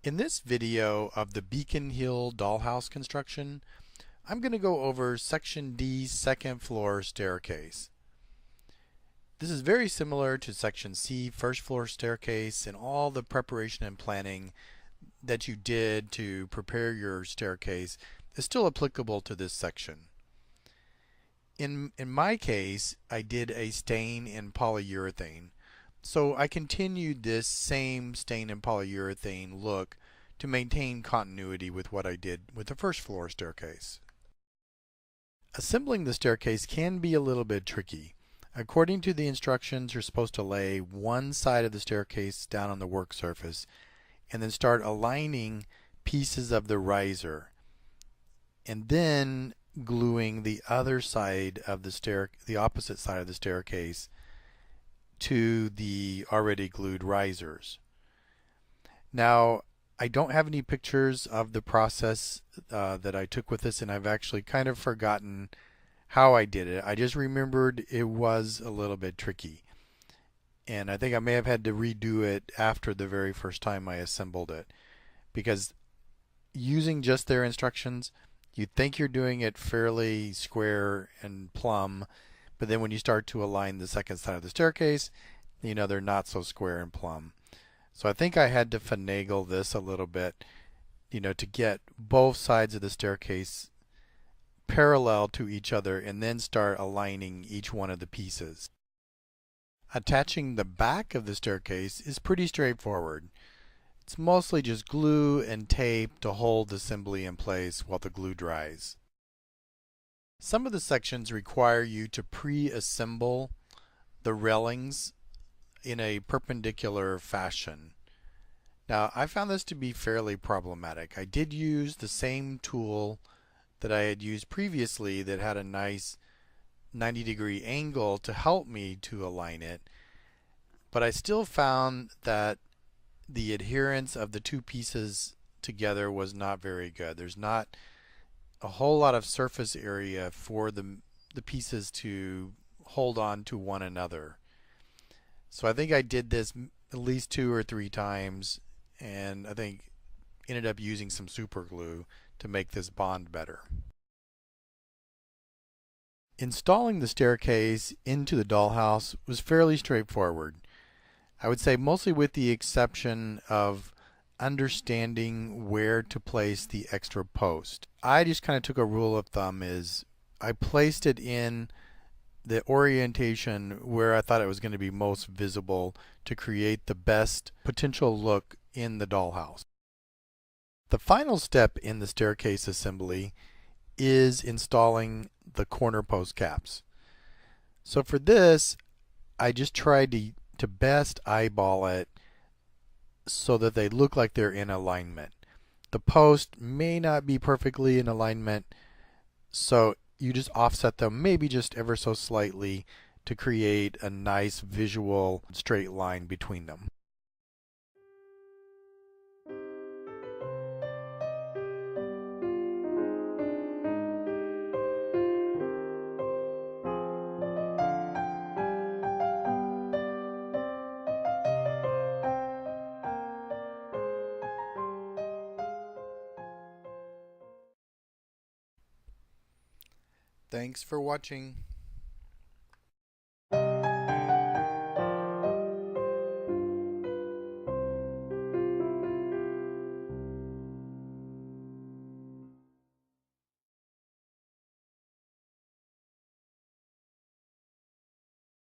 In this video of the Beacon Hill Dollhouse construction, I'm going to go over Section D's second floor staircase. This is very similar to Section C first floor staircase, and all the preparation and planning that you did to prepare your staircase is still applicable to this section. In my case, I did a stain in polyurethane. So I continued this same stain and polyurethane look to maintain continuity with what I did with the first floor staircase. Assembling the staircase can be a little bit tricky. According to the instructions, you're supposed to lay one side of the staircase down on the work surface and then start aligning pieces of the riser, and then gluing the other side of the opposite side of the staircase to the already glued risers. Now, I don't have any pictures of the process that I took with this, and I've actually kind of forgotten how I did it. I just remembered it was a little bit tricky, and I think I may have had to redo it after the very first time I assembled it, because using just their instructions, you'd think you're doing it fairly square and plumb, but then when you start to align the second side of the staircase, you know, they're not so square and plumb. So I think I had to finagle this a little bit, you know, to get both sides of the staircase parallel to each other and then start aligning each one of the pieces. Attaching the back of the staircase is pretty straightforward. It's mostly just glue and tape to hold the assembly in place while the glue dries. Some of the sections require you to pre-assemble the railings in a perpendicular fashion. Now, I found this to be fairly problematic. I did use the same tool that I had used previously that had a nice 90-degree angle to help me to align it, but I still found that the adherence of the two pieces together was not very good. There's not a whole lot of surface area for the pieces to hold on to one another. So I think I did this at least 2 or 3 times, and I think ended up using some super glue to make this bond better. Installing the staircase into the dollhouse was fairly straightforward. I would say mostly with the exception of understanding where to place the extra post. I just kind of took a rule of thumb is I placed it in the orientation where I thought it was going to be most visible to create the best potential look in the dollhouse. The final step in the staircase assembly is installing the corner post caps. So for this, I just tried to best eyeball it so that they look like they're in alignment. The post may not be perfectly in alignment, so you just offset them maybe just ever so slightly to create a nice visual straight line between them. Thanks for watching.